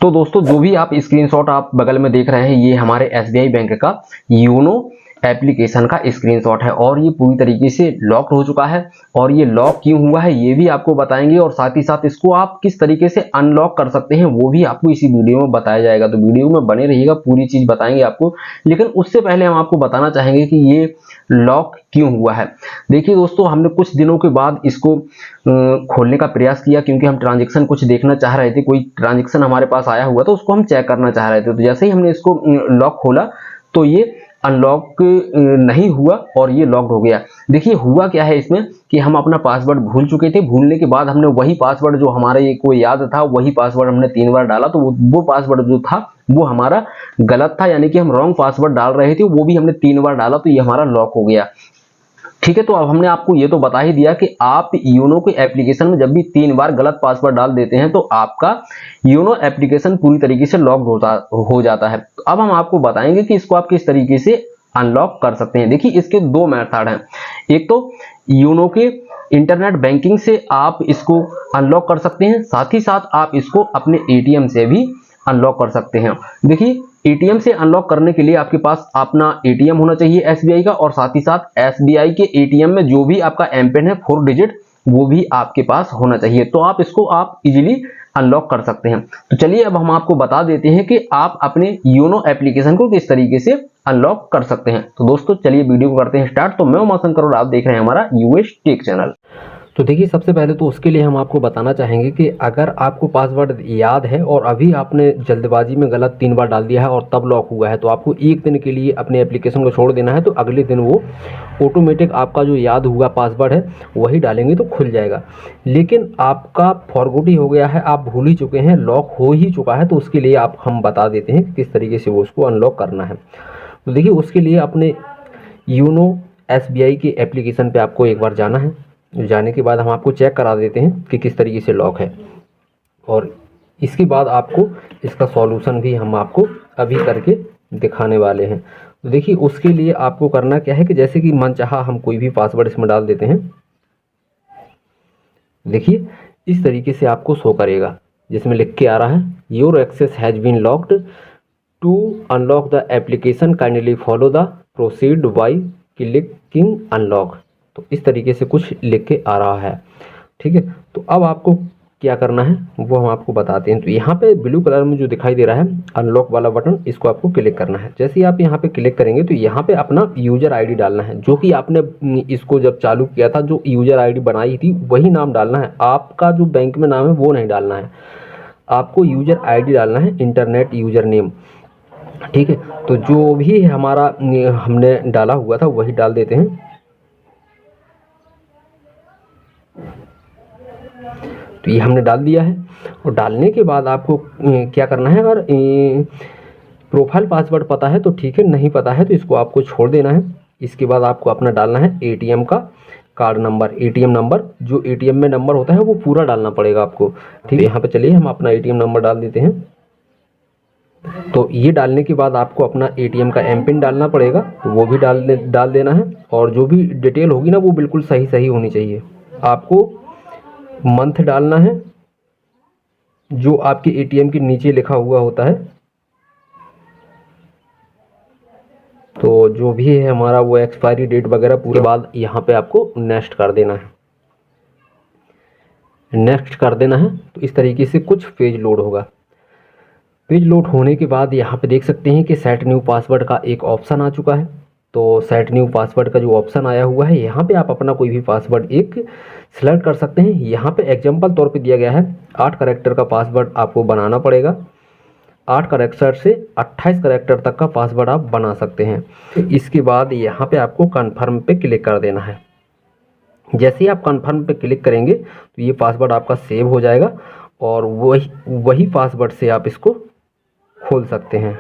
तो दोस्तों जो भी आप स्क्रीनशॉट आप बगल में देख रहे हैं ये हमारे एसबीआई बैंक का योनो एप्लीकेशन का स्क्रीनशॉट है और ये पूरी तरीके से लॉक हो चुका है। और ये लॉक क्यों हुआ है ये भी आपको बताएंगे और साथ ही साथ इसको आप किस तरीके से अनलॉक कर सकते हैं वो भी आपको इसी वीडियो में बताया जाएगा। तो वीडियो में बने रहिएगा, पूरी चीज बताएंगे आपको। लेकिन उससे पहले हम आपको बताना चाहेंगे कि ये लॉक क्यों हुआ है। देखिए दोस्तों, हमने कुछ दिनों के बाद इसको खोलने का प्रयास किया क्योंकि हम ट्रांजैक्शन कुछ देखना चाह रहे थे। कोई ट्रांजैक्शन हमारे पास आया हुआ तो उसको हम चेक करना चाह रहे थे। तो जैसे ही हमने इसको लॉक खोला तो ये अनलॉक नहीं हुआ और ये लॉक्ड हो गया। देखिए हुआ क्या है इसमें कि हम अपना पासवर्ड भूल चुके थे। भूलने के बाद हमने वही पासवर्ड जो हमारे को याद था वही पासवर्ड हमने 3 बार डाला। तो वो पासवर्ड जो था वो हमारा गलत था, यानी कि हम रॉन्ग पासवर्ड डाल रहे थे, वो भी हमने 3 बार डाला तो ये हमारा लॉक हो गया। ठीक है, तो अब हमने आपको ये तो बता ही दिया कि आप योनो के एप्लीकेशन में जब भी 3 बार गलत पासवर्ड डाल देते हैं तो आपका योनो एप्लीकेशन पूरी तरीके से लॉक्ड हो जाता है। तो अब हम आपको बताएंगे कि इसको आप किस तरीके से अनलॉक कर सकते हैं। देखिए इसके 2 मेथड हैं। एक तो योनो के इंटरनेट बैंकिंग से आप इसको अनलॉक कर सकते हैं, साथ ही साथ आप इसको अपने एटीएम से भी अनलॉक कर सकते हैं। देखिए एटीएम से अनलॉक करने के लिए आपके पास अपना एटीएम होना चाहिए एसबीआई का, और साथ ही साथ एसबीआई के एटीएम में जो भी आपका एमपिन है 4 डिजिट वो भी आपके पास होना चाहिए। तो आप इसको आप इजीली अनलॉक कर सकते हैं। तो चलिए अब हम आपको बता देते हैं कि आप अपने योनो एप्लीकेशन को किस तरीके से अनलॉक कर सकते हैं। तो दोस्तों चलिए वीडियो को करते हैं स्टार्ट। तो मैं उमाशंकर और आप देख रहे हैं हमारा यूएस टेक चैनल। तो देखिए सबसे पहले तो उसके लिए हम आपको बताना चाहेंगे कि अगर आपको पासवर्ड याद है और अभी आपने जल्दबाजी में गलत 3 बार डाल दिया है और तब लॉक हुआ है तो आपको 1 दिन के लिए अपने एप्लीकेशन को छोड़ देना है। तो अगले दिन वो ऑटोमेटिक आपका जो याद हुआ पासवर्ड है वही डालेंगे तो खुल जाएगा। लेकिन आपका फॉरगॉट ही हो गया है, आप भूल ही चुके हैं, लॉक हो ही चुका है, तो उसके लिए आप हम बता देते हैं किस तरीके से वो उसको अनलॉक करना है। तो देखिए उसके लिए अपने योनो एसबीआई के एप्लीकेशन पे आपको एक बार जाना है। जाने के बाद हम आपको चेक करा देते हैं कि किस तरीके से लॉक है और इसके बाद आपको इसका सॉल्यूशन भी हम आपको अभी करके दिखाने वाले हैं। तो देखिए उसके लिए आपको करना क्या है कि जैसे कि मनचाहा हम कोई भी पासवर्ड इसमें डाल देते हैं। देखिए इस तरीके से आपको शो करेगा जिसमें लिख के आ रहा है your access has been locked, to unlock the application kindly follow the proceed by clicking unlock. तो इस तरीके से कुछ लिख के आ रहा है। ठीक है, तो अब आपको क्या करना है वो हम आपको बताते हैं। तो यहाँ पे ब्लू कलर में जो दिखाई दे रहा है अनलॉक वाला बटन, इसको आपको क्लिक करना है। जैसे ही आप यहाँ पे क्लिक करेंगे तो यहाँ पे अपना यूजर आईडी डालना है, जो कि आपने इसको जब चालू किया था जो यूजर आईडी बनाई थी वही नाम डालना है। आपका जो बैंक में नाम है वो नहीं डालना है, आपको यूजर आईडी डालना है, इंटरनेट यूजर नेम। ठीक है, तो जो भी हमारा हमने डाला हुआ था वही डाल देते हैं। तो ये हमने डाल दिया है और डालने के बाद आपको क्या करना है, अगर प्रोफाइल पासवर्ड पता है तो ठीक है, नहीं पता है तो इसको आपको छोड़ देना है। इसके बाद आपको अपना डालना है एटीएम का कार्ड नंबर, एटीएम नंबर, जो एटीएम में नंबर होता है वो पूरा डालना पड़ेगा आपको। ठीक है, यहाँ पे चलिए हम अपना एटीएम नंबर डाल देते हैं। तो ये डालने के बाद आपको अपना एटीएम का एमपिन डालना पड़ेगा, तो वो भी डाल देना है। और जो भी डिटेल होगी ना वो बिल्कुल सही होनी चाहिए। आपको मंथ डालना है जो आपके एटीएम के नीचे लिखा हुआ होता है। तो जो भी है हमारा वो एक्सपायरी डेट वगैरह पूरे बाद यहाँ पे आपको नेक्स्ट कर देना है। नेक्स्ट कर देना है तो इस तरीके से कुछ पेज लोड होगा। पेज लोड होने के बाद यहाँ पे देख सकते हैं कि सेट न्यू पासवर्ड का एक ऑप्शन आ चुका है। तो सेट न्यू पासवर्ड का जो ऑप्शन आया हुआ है यहाँ पे आप अपना कोई भी पासवर्ड एक सिलेक्ट कर सकते हैं। यहाँ पे एग्जांपल तौर पे दिया गया है 8 कैरेक्टर का पासवर्ड आपको बनाना पड़ेगा। 8 कैरेक्टर से 28 कैरेक्टर तक का पासवर्ड आप बना सकते हैं। इसके बाद यहाँ पे आपको कन्फर्म पे क्लिक कर देना है। जैसे ही आप कन्फर्म पे क्लिक करेंगे तो ये पासवर्ड आपका सेव हो जाएगा और वही पासवर्ड से आप इसको खोल सकते हैं।